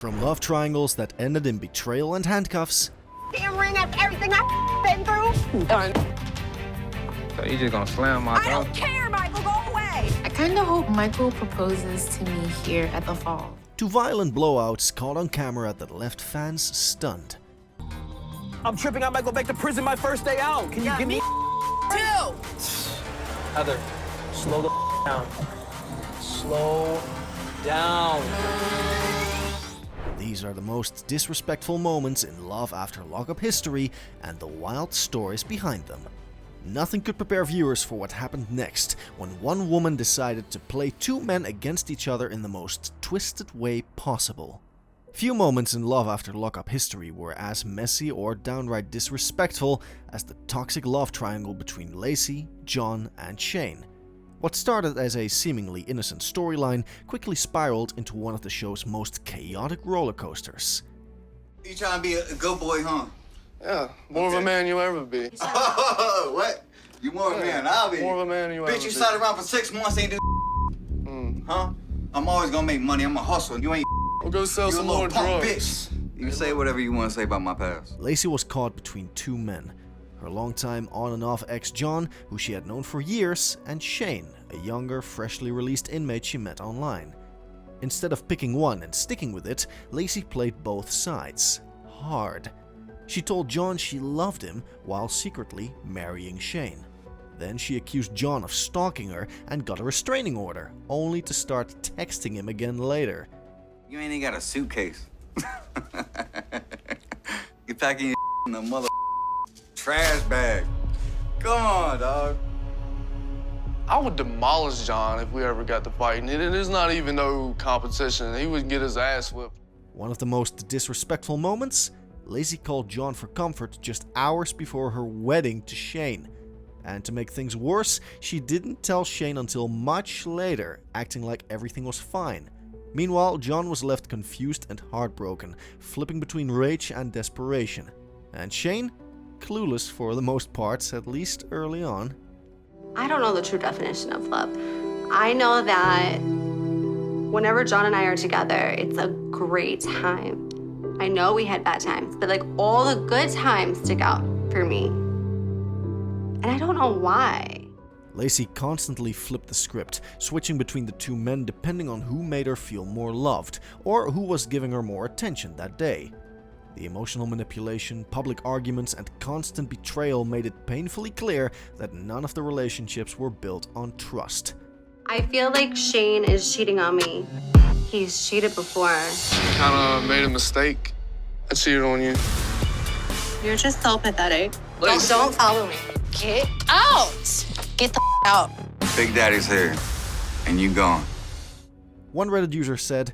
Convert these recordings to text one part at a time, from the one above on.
From love triangles that ended in betrayal and handcuffs, Damn ring after everything I've been through. Done. So you just gonna slam my I door? don't care, Michael. Go away. I kind of hope Michael proposes to me here at the fall. to violent blowouts caught on camera that left fans stunned. I'm tripping. I might go back to prison my first day out. Can you give me Two. Heather, slow the down. Slow down. These are the most disrespectful moments in Love After Lockup history and the wild stories behind them. Nothing could prepare viewers for what happened next when one woman decided to play two men against each other in the most twisted way possible. Few moments in Love After Lockup history were as messy or downright disrespectful as the toxic love triangle between Lacey, John, and Shane. What started as a seemingly innocent storyline quickly spiraled into one of the show's most chaotic roller coasters. You trying to be a good boy, huh? Yeah, more of a man you'll ever be. What? You more of a man, I'll be. More of a man you'll ever be. Bitch, you sat around for 6 months, ain't do huh? I'm always gonna make money, I'm a hustler. You ain't We'll go sell you a some little more punk drugs. bitch. You can say whatever you want to say about my past. Lacey was caught between two men. Her longtime on and off ex John, who she had known for years, and Shane, a younger, freshly released inmate she met online. Instead of picking one and sticking with it, Lacey played both sides. Hard. She told John she loved him while secretly marrying Shane. Then she accused John of stalking her and got a restraining order, only to start texting him again later. You ain't even got a suitcase. You packing your in a mother trash bag. Come on, dog. I would demolish John if we ever got to fighting. It is not even no competition. He would get his ass whipped. One of the most disrespectful moments? Lacey called John for comfort just hours before her wedding to Shane. And to make things worse, she didn't tell Shane until much later, acting like everything was fine. Meanwhile, John was left confused and heartbroken, flipping between rage and desperation. And Shane? Clueless for the most part, at least early on. I don't know the true definition of love. I know that whenever John and I are together, it's a great time. I know we had bad times, but like all the good times stick out for me. And I don't know why. Lacey constantly flipped the script, switching between the two men depending on who made her feel more loved, or who was giving her more attention that day. The emotional manipulation, public arguments, and constant betrayal made it painfully clear that none of the relationships were built on trust. I feel like Shane is cheating on me. He's cheated before. Kinda made a mistake. I cheated on you. You're just so pathetic. Lacey. Don't follow me. Get out. Get the out. Big Daddy's here, and you gone. One Reddit user said,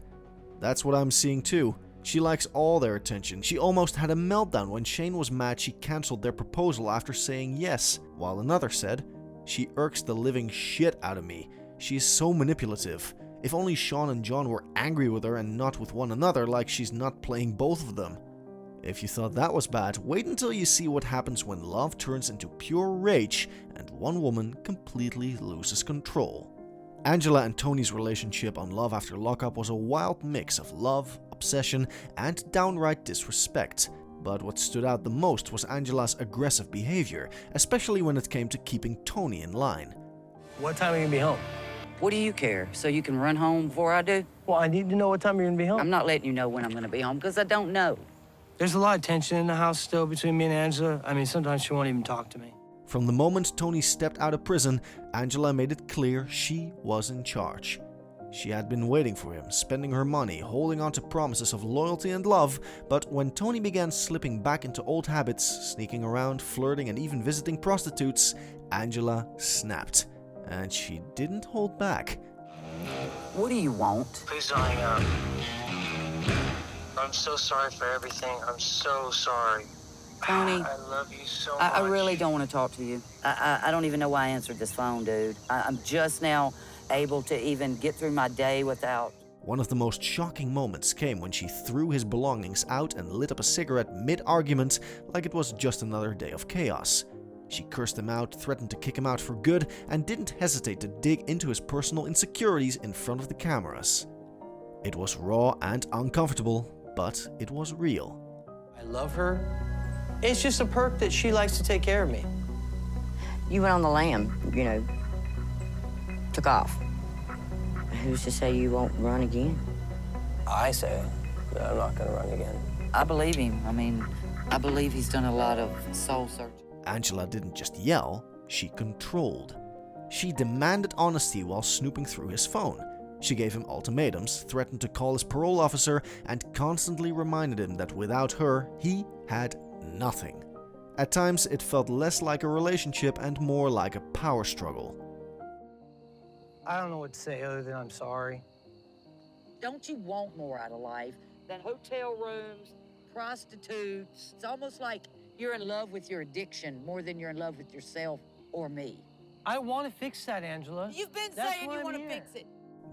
"That's what I'm seeing too. She likes all their attention. She almost had a meltdown when Shane was mad she cancelled their proposal after saying yes." While another said, "She irks the living shit out of me. She is so manipulative. If only Sean and John were angry with her and not with one another, like she's not playing both of them." If you thought that was bad, wait until you see what happens when love turns into pure rage and one woman completely loses control. Angela and Tony's relationship on Love After Lockup was a wild mix of love, obsession, and downright disrespect. But what stood out the most was Angela's aggressive behavior, especially when it came to keeping Tony in line. What time are you gonna be home? What do you care? So you can run home before I do? Well, I need to know what time you're gonna be home. I'm not letting you know when I'm gonna be home because I don't know. There's a lot of tension in the house still between me and Angela. I mean, sometimes she won't even talk to me. From the moment Tony stepped out of prison, Angela made it clear she was in charge. She had been waiting for him, spending her money, holding on to promises of loyalty and love, but when Tony began slipping back into old habits, sneaking around, flirting, and even visiting prostitutes, Angela snapped. And she didn't hold back. What do you want? Please don't hang up. I'm so sorry for everything. I'm so sorry. Tony, I love you so much. I really don't want to talk to you. I don't even know why I answered this phone, dude. I'm just now able to even get through my day without... One of the most shocking moments came when she threw his belongings out and lit up a cigarette mid-argument like it was just another day of chaos. She cursed him out, threatened to kick him out for good, and didn't hesitate to dig into his personal insecurities in front of the cameras. It was raw and uncomfortable, but it was real. I love her. It's just a perk that she likes to take care of me. You went on the lam, you know, took off. Who's to say you won't run again? I say that I'm not gonna run again. I believe him. I mean, I believe he's done a lot of soul searching. Angela didn't just yell, she controlled. She demanded honesty while snooping through his phone. She gave him ultimatums, threatened to call his parole officer, and constantly reminded him that without her, he had nothing. At times, it felt less like a relationship and more like a power struggle. I don't know what to say other than I'm sorry. Don't you want more out of life than hotel rooms, prostitutes? It's almost like you're in love with your addiction more than you're in love with yourself or me. I want to fix that, Angela. You've been That's saying why you I'm want to here. fix it.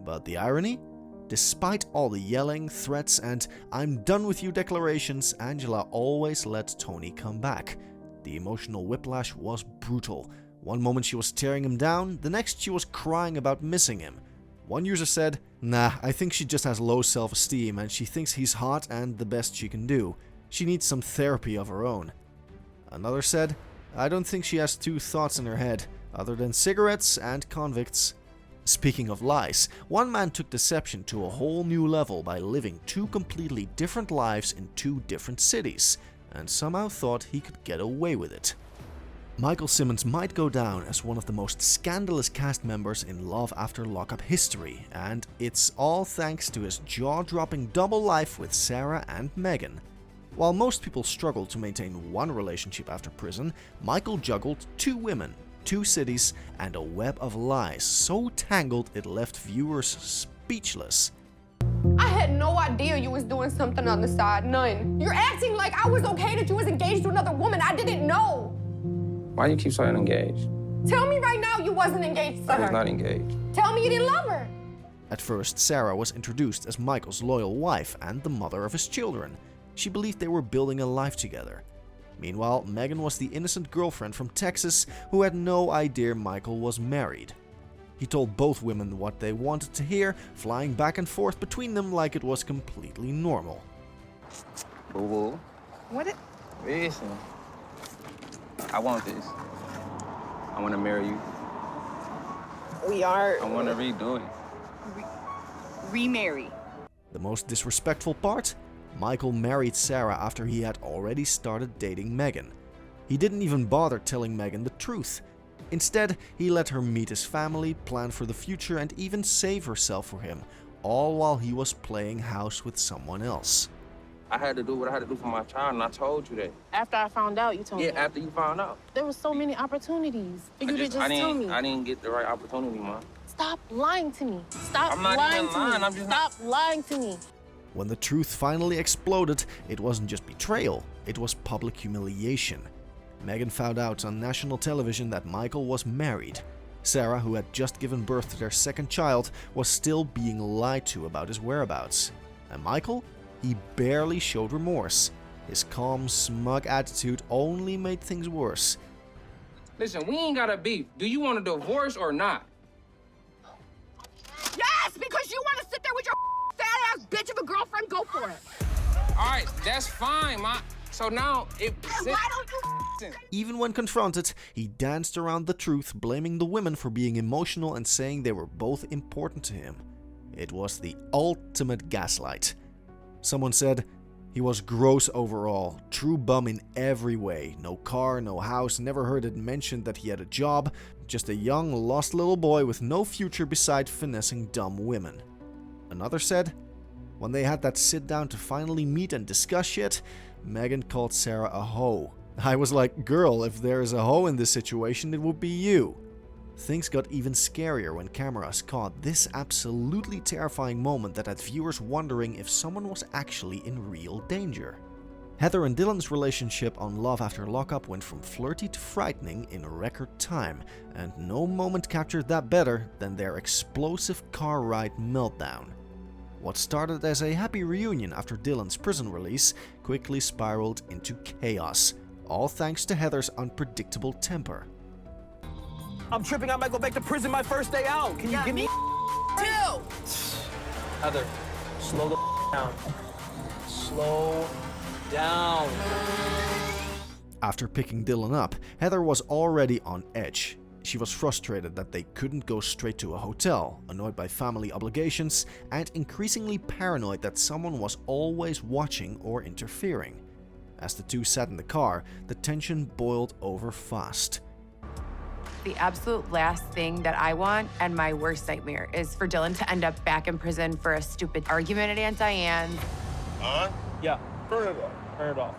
But the irony? Despite all the yelling, threats, and "I'm done with you" declarations, Angela always let Tony come back. The emotional whiplash was brutal. One moment she was tearing him down, the next she was crying about missing him. One user said, "Nah, I think she just has low self-esteem and she thinks he's hot and the best she can do. She needs some therapy of her own." Another said, "I don't think she has two thoughts in her head, other than cigarettes and convicts." Speaking of lies, one man took deception to a whole new level by living two completely different lives in two different cities, and somehow thought he could get away with it. Michael Simmons might go down as one of the most scandalous cast members in Love After Lockup history, and it's all thanks to his jaw-dropping double life with Sarah and Megan. While most people struggle to maintain one relationship after prison, Michael juggled two women, two cities, and a web of lies so tangled it left viewers speechless. I had no idea you was doing something on the side, none. You're acting like I was okay that you was engaged to another woman. I didn't know. Why you keep saying engaged? Tell me right now you wasn't engaged to I was her. not engaged. Tell me you didn't love her. At first, Sarah was introduced as Michael's loyal wife and the mother of his children. She believed they were building a life together. Meanwhile, Megan was the innocent girlfriend from Texas who had no idea Michael was married. He told both women what they wanted to hear, flying back and forth between them like it was completely normal. Boo-boo. What? Listen. I want this. I want to marry you. We are. I want to redo it. Remarry. The most disrespectful part? Michael married Sarah after he had already started dating Megan. He didn't even bother telling Megan the truth. Instead, he let her meet his family, plan for the future, and even save herself for him, all while he was playing house with someone else. I had to do what I had to do for my child, and I told you that. After I found out, you told me. Yeah, after you found out. There were so many opportunities for you to just tell me. I didn't get the right opportunity, man. Stop lying to me. Stop I'm not lying even to lying. me. I'm just Stop lying to me. When the truth finally exploded, it wasn't just betrayal, it was public humiliation. Megan found out on national television that Michael was married. Sarah, who had just given birth to their second child, was still being lied to about his whereabouts. And Michael? He barely showed remorse. His calm, smug attitude only made things worse. Listen, we ain't got a beef. Do you want a divorce or not? Yes, because you want to sit there with your fat-ass bitch of a girlfriend. Go for it. All right, that's fine, ma. So now, Why don't you? Even when confronted, he danced around the truth, blaming the women for being emotional and saying they were both important to him. It was the ultimate gaslight. Someone said, he was gross overall, true bum in every way. No car, no house, never heard it mentioned that he had a job, just a young, lost little boy with no future beside finessing dumb women. Another said, when they had that sit down to finally meet and discuss shit, Megan called Sarah a hoe. I was like, girl, if there is a hoe in this situation, it would be you. Things got even scarier when cameras caught this absolutely terrifying moment that had viewers wondering if someone was actually in real danger. Heather and Dylan's relationship on Love After Lockup went from flirty to frightening in record time, and no moment captured that better than their explosive car ride meltdown. What started as a happy reunion after Dylan's prison release quickly spiraled into chaos, all thanks to Heather's unpredictable temper. I'm tripping. I might go back to prison my first day out. Can you give me Two. Heather, slow the down. Slow down. After picking Dylan up, Heather was already on edge. She was frustrated that they couldn't go straight to a hotel, annoyed by family obligations, and increasingly paranoid that someone was always watching or interfering. As the two sat in the car, the tension boiled over fast. The absolute last thing that I want, and my worst nightmare, is for Dylan to end up back in prison for a stupid argument at Aunt Diane's. Yeah, turn it off. Turn it off.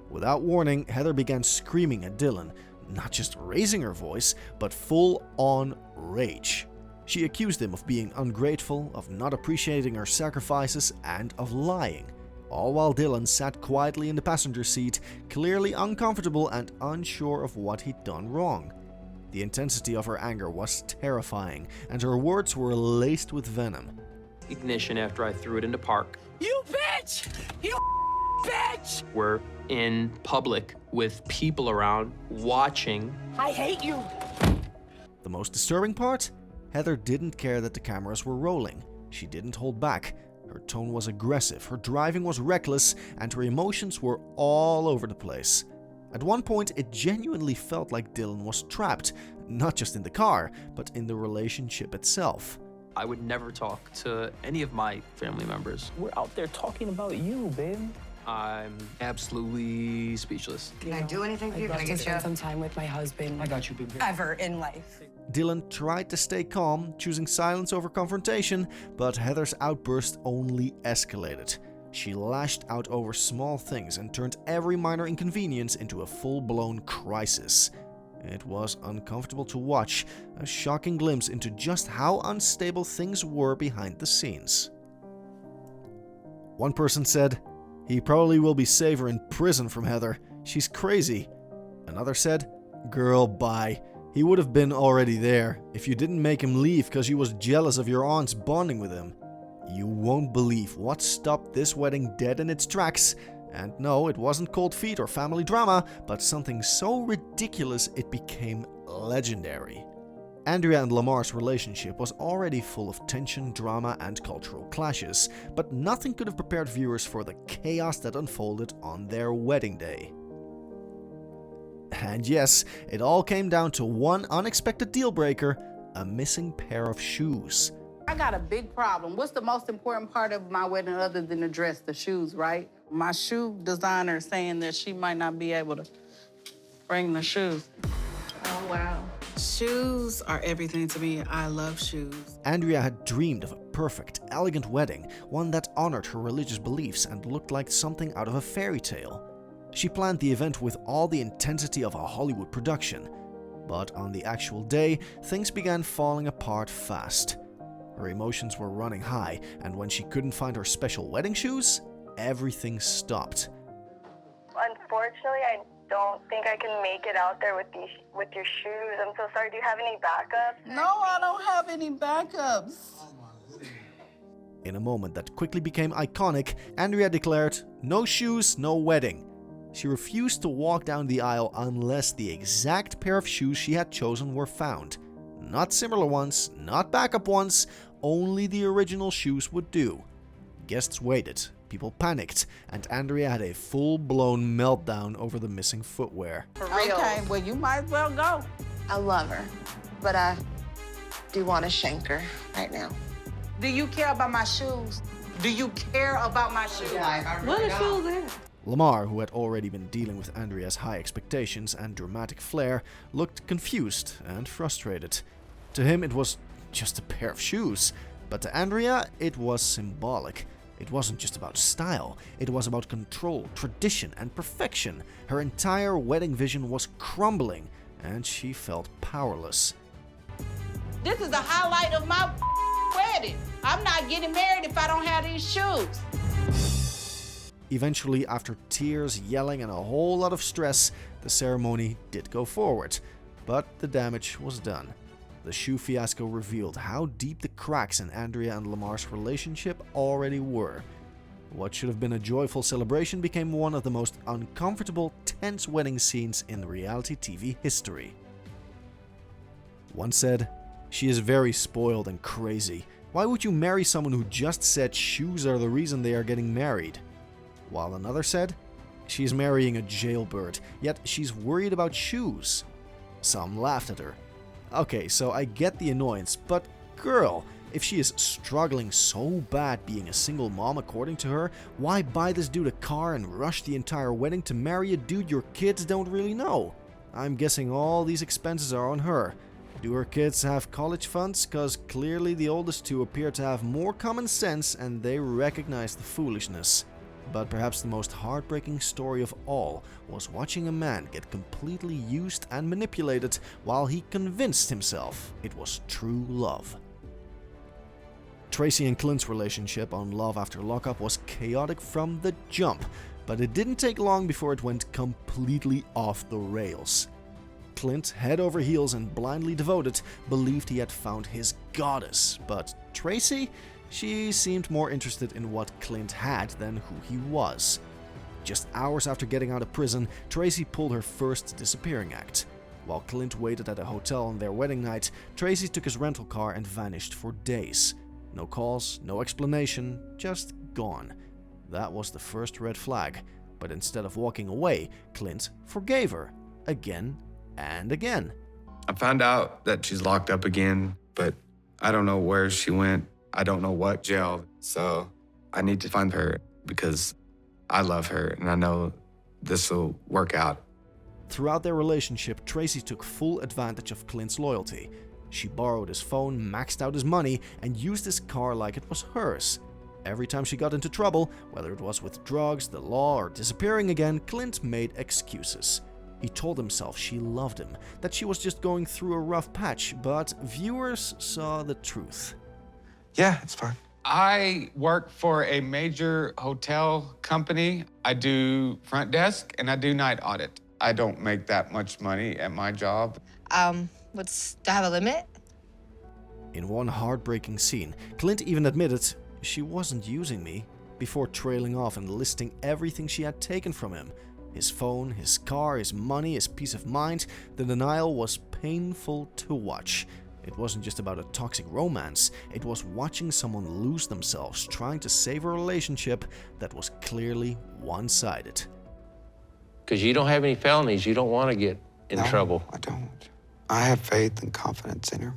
Without warning, Heather began screaming at Dylan, not just raising her voice, but full-on rage. She accused him of being ungrateful, of not appreciating her sacrifices, and of lying. All while Dylan sat quietly in the passenger seat, clearly uncomfortable and unsure of what he'd done wrong. The intensity of her anger was terrifying, and her words were laced with venom. Ignition after I threw it into park. You bitch! You bitch! We're in public with people around watching. I hate you! The most disturbing part? Heather didn't care that the cameras were rolling. She didn't hold back. Her tone was aggressive, her driving was reckless, and her emotions were all over the place. At one point, it genuinely felt like Dylan was trapped, not just in the car, but in the relationship itself. I would never talk to any of my family members. We're out there talking about you, babe. I'm absolutely speechless. Can I do anything for you? Can I get you some time with my husband? I got you, baby. ever in life? Dylan tried to stay calm, choosing silence over confrontation, but Heather's outburst only escalated. She lashed out over small things and turned every minor inconvenience into a full-blown crisis. It was uncomfortable to watch, a shocking glimpse into just how unstable things were behind the scenes. One person said, "He probably will be safer in prison from Heather. She's crazy." Another said, "Girl, bye. He would have been already there if you didn't make him leave because you was jealous of your aunt's bonding with him." You won't believe what stopped this wedding dead in its tracks. And no, it wasn't cold feet or family drama, but something so ridiculous it became legendary. Andrea and Lamar's relationship was already full of tension, drama, and cultural clashes, but nothing could have prepared viewers for the chaos that unfolded on their wedding day. And yes, it all came down to one unexpected deal breaker: a missing pair of shoes. I got a big problem. What's the most important part of my wedding other than the dress? The shoes, right? My shoe designer is saying that she might not be able to bring the shoes. Oh, wow. Shoes are everything to me. I love shoes. Andrea had dreamed of a perfect, elegant wedding, one that honored her religious beliefs and looked like something out of a fairy tale. She planned the event with all the intensity of a Hollywood production. But on the actual day, things began falling apart fast. Her emotions were running high, and when she couldn't find her special wedding shoes, everything stopped. Unfortunately, I don't think I can make it out there with your shoes. I'm so sorry. Do you have any backups? No, I don't have any backups. In a moment that quickly became iconic, Andrea declared, "No shoes, no wedding." She refused to walk down the aisle unless the exact pair of shoes she had chosen were found. Not similar ones, not backup ones, only the original shoes would do. Guests waited, people panicked, and Andrea had a full-blown meltdown over the missing footwear. For real? Okay, well, you might as well go. I love her, but I do want to shank her right now. Do you care about my shoes? Do you care about my shoes? What are shoes there? Lamar, who had already been dealing with Andrea's high expectations and dramatic flair, looked confused and frustrated. To him, it was just a pair of shoes, but to Andrea, it was symbolic. It wasn't just about style, it was about control, tradition, and perfection. Her entire wedding vision was crumbling, and she felt powerless. This is the highlight of my wedding. I'm not getting married if I don't have these shoes. Eventually, after tears, yelling, and a whole lot of stress, the ceremony did go forward. But the damage was done. The shoe fiasco revealed how deep the cracks in Andrea and Lamar's relationship already were. What should have been a joyful celebration became one of the most uncomfortable, tense wedding scenes in reality TV history. One said, "She is very spoiled and crazy. Why would you marry someone who just said shoes are the reason they are getting married?" while another said she's marrying a jailbird, yet she's worried about shoes. Some laughed at her. Okay, so I get the annoyance, but girl, if she is struggling so bad being a single mom according to her, why buy this dude a car and rush the entire wedding to marry a dude your kids don't really know? I'm guessing all these expenses are on her. Do her kids have college funds? Cause clearly the oldest two appear to have more common sense and they recognize the foolishness. But perhaps the most heartbreaking story of all was watching a man get completely used and manipulated while he convinced himself it was true love. Tracy and Clint's relationship on Love After Lockup was chaotic from the jump, but it didn't take long before it went completely off the rails. Clint, head over heels and blindly devoted, believed he had found his goddess, but Tracy? She seemed more interested in what Clint had than who he was. Just hours after getting out of prison, Tracy pulled her first disappearing act. While Clint waited at a hotel on their wedding night, Tracy took his rental car and vanished for days. No calls, no explanation, just gone. That was the first red flag, but instead of walking away, Clint forgave her, again and again. I found out that she's locked up again, but I don't know where she went. I don't know what jail, so I need to find her because I love her and I know this will work out. Throughout their relationship, Tracy took full advantage of Clint's loyalty. She borrowed his phone, maxed out his money, and used his car like it was hers. Every time she got into trouble, whether it was with drugs, the law, or disappearing again, Clint made excuses. He told himself she loved him, that she was just going through a rough patch, but viewers saw the truth. Yeah, it's fine. I work for a major hotel company. I do front desk and I do night audit. I don't make that much money at my job. Do I have a limit? In one heartbreaking scene, Clint even admitted she wasn't using me before trailing off and listing everything she had taken from him. His phone, his car, his money, his peace of mind. The denial was painful to watch. It wasn't just about a toxic romance, it was watching someone lose themselves trying to save a relationship that was clearly one-sided. Because you don't have any felonies, you don't want to get in trouble. I don't. I have faith and confidence in her.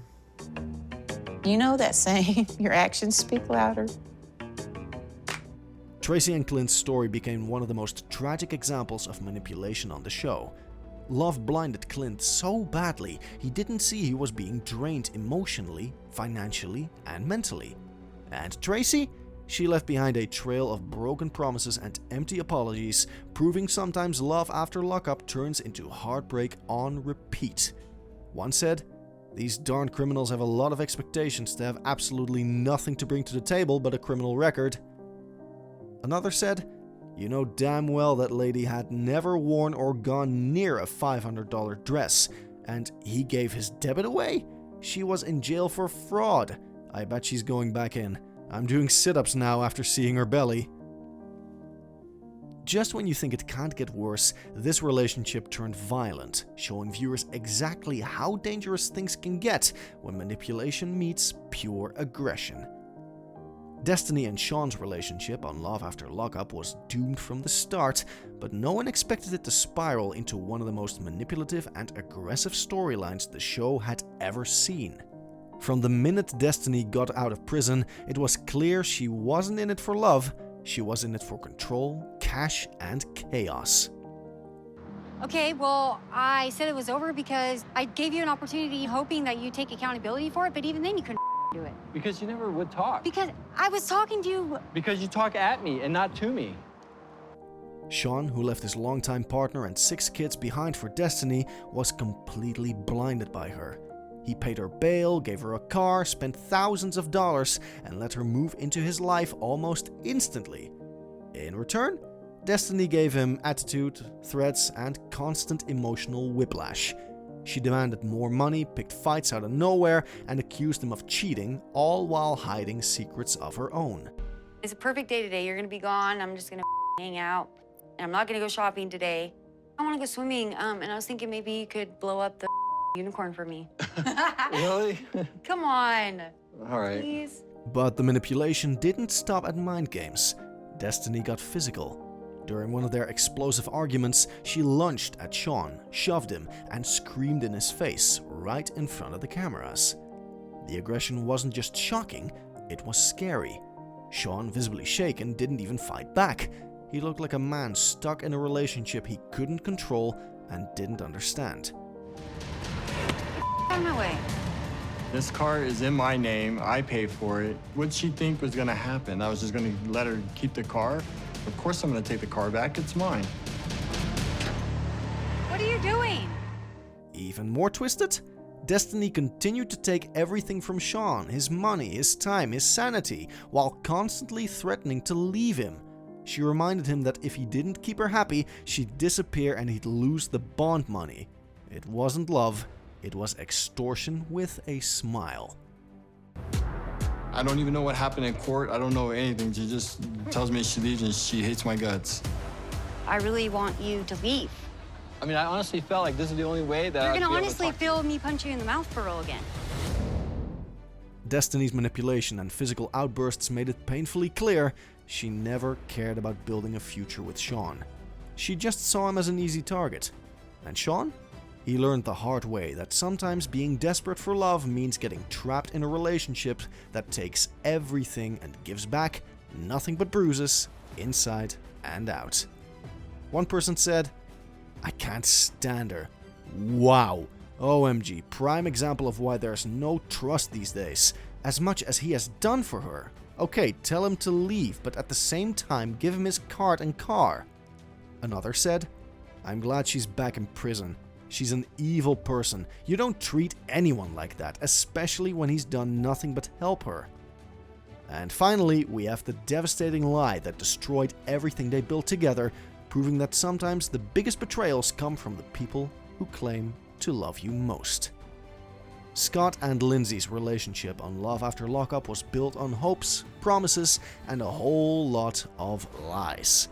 You know that saying, your actions speak louder? Tracy and Clint's story became one of the most tragic examples of manipulation on the show. Love blinded Clint so badly, he didn't see he was being drained emotionally, financially, and mentally. And Tracy? She left behind a trail of broken promises and empty apologies, proving sometimes love after lockup turns into heartbreak on repeat. One said, "These darn criminals have a lot of expectations to have absolutely nothing to bring to the table but a criminal record." Another said, "You know damn well that lady had never worn or gone near a $500 dress, and he gave his debit away? She was in jail for fraud. I bet she's going back in. I'm doing sit-ups now after seeing her belly." Just when you think it can't get worse, this relationship turned violent, showing viewers exactly how dangerous things can get when manipulation meets pure aggression. Destiny and Sean's relationship on Love After Lockup was doomed from the start, but no one expected it to spiral into one of the most manipulative and aggressive storylines the show had ever seen. From the minute Destiny got out of prison, it was clear she wasn't in it for love, she was in it for control, cash, and chaos. Okay, well, I said it was over because I gave you an opportunity hoping that you'd take accountability for it, but even then you couldn't do it. Because you never would talk. Because I was talking to you. Because you talk at me and not to me. Sean, who left his longtime partner and 6 kids behind for Destiny, was completely blinded by her. He paid her bail, gave her a car, spent thousands of dollars, and let her move into his life almost instantly. In return, Destiny gave him attitude, threats, and constant emotional whiplash. She demanded more money, picked fights out of nowhere, and accused him of cheating, all while hiding secrets of her own. It's a perfect day today. You're gonna be gone. I'm just gonna hang out. And I'm not gonna go shopping today. I wanna go swimming, and I was thinking maybe you could blow up the unicorn for me. Really? Come on. All right. Please. But the manipulation didn't stop at mind games. Destiny got physical. During one of their explosive arguments, she lunged at Sean, shoved him, and screamed in his face right in front of the cameras. The aggression wasn't just shocking, it was scary. Sean, visibly shaken, didn't even fight back. He looked like a man stuck in a relationship he couldn't control and didn't understand. Out of my way. This car is in my name. I pay for it. What'd she think was gonna happen? I was just gonna let her keep the car? Of course I'm gonna take the car back. It's mine. What are you doing? Even more twisted? Destiny continued to take everything from Sean, his money, his time, his sanity, while constantly threatening to leave him. She reminded him that if he didn't keep her happy, she'd disappear and he'd lose the bond money. It wasn't love, it was extortion with a smile. I don't even know what happened in court. I don't know anything. She just tells me she leaves and she hates my guts. I really want you to leave. I mean, I honestly felt like this is the only way that You're I'd gonna be able to honestly talk to feel me punch you in the mouth for real again. Destiny's manipulation and physical outbursts made it painfully clear she never cared about building a future with Sean. She just saw him as an easy target. And Sean? He learned the hard way that sometimes being desperate for love means getting trapped in a relationship that takes everything and gives back nothing but bruises, inside and out. One person said, "I can't stand her." Wow. OMG, prime example of why there's no trust these days. As much as he has done for her. Okay, tell him to leave, but at the same time give him his card and car. Another said, "I'm glad she's back in prison. She's an evil person. You don't treat anyone like that, especially when he's done nothing but help her." And finally, we have the devastating lie that destroyed everything they built together, proving that sometimes the biggest betrayals come from the people who claim to love you most. Scott and Lindsay's relationship on Love After Lockup was built on hopes, promises, and a whole lot of lies.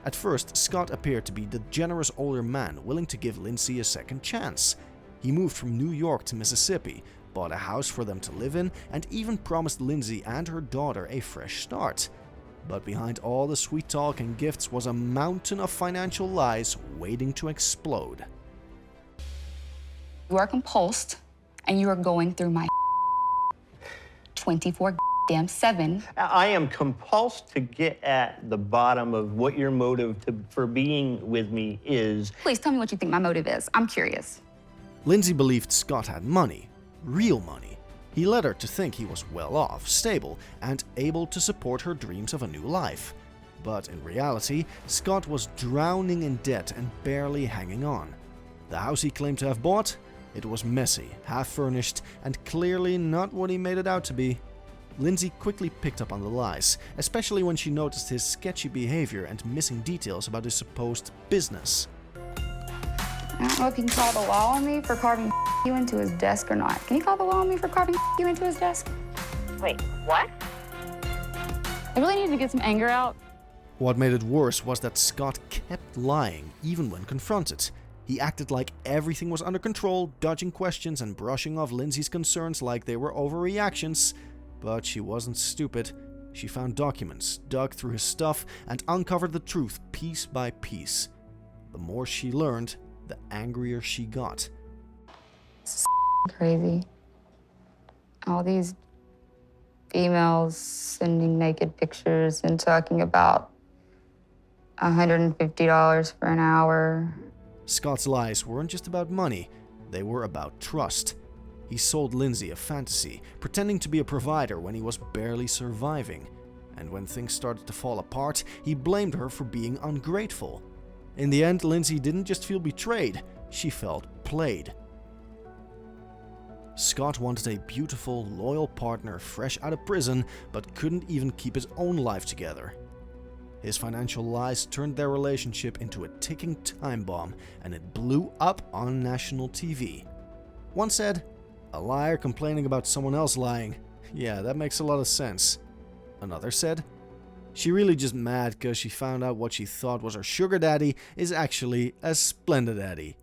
At first, Scott appeared to be the generous older man willing to give Lindsay a second chance. He moved from New York to Mississippi, bought a house for them to live in, and even promised Lindsay and her daughter a fresh start. But behind all the sweet talk and gifts was a mountain of financial lies waiting to explode. You are compulsed, and you are going through my 24/7. I am compulsed to get at the bottom of what your motive for being with me is. Please tell me what you think my motive is. I'm curious. Lindsay believed Scott had money, real money. He led her to think he was well off, stable, and able to support her dreams of a new life. But in reality, Scott was drowning in debt and barely hanging on. The house he claimed to have bought? It was messy, half-furnished, and clearly not what he made it out to be. Lindsay quickly picked up on the lies, especially when she noticed his sketchy behavior and missing details about his supposed business. I don't know if you can call the law on me for carving you into his desk or not. Can you call the law on me for carving you into his desk? Wait, what? I really need to get some anger out. What made it worse was that Scott kept lying, even when confronted. He acted like everything was under control, dodging questions and brushing off Lindsay's concerns like they were overreactions. But she wasn't stupid. She found documents, dug through his stuff, and uncovered the truth piece by piece. The more she learned, the angrier she got. This is crazy. All these females sending naked pictures and talking about $150 for an hour. Scott's lies weren't just about money, they were about trust. He sold Lindsay a fantasy, pretending to be a provider when he was barely surviving. And when things started to fall apart, he blamed her for being ungrateful. In the end, Lindsay didn't just feel betrayed, she felt played. Scott wanted a beautiful, loyal partner fresh out of prison, but couldn't even keep his own life together. His financial lies turned their relationship into a ticking time bomb, and it blew up on national TV. One said, "A liar complaining about someone else lying. Yeah, that makes a lot of sense." Another said, "She really just mad because she found out what she thought was her sugar daddy is actually a Splenda daddy."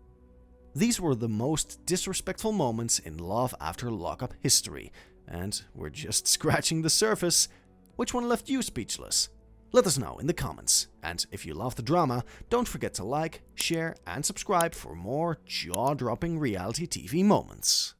These were the most disrespectful moments in Love After Lockup history, and we're just scratching the surface. Which one left you speechless? Let us know in the comments, and if you love the drama, don't forget to like, share and subscribe for more jaw-dropping reality TV moments.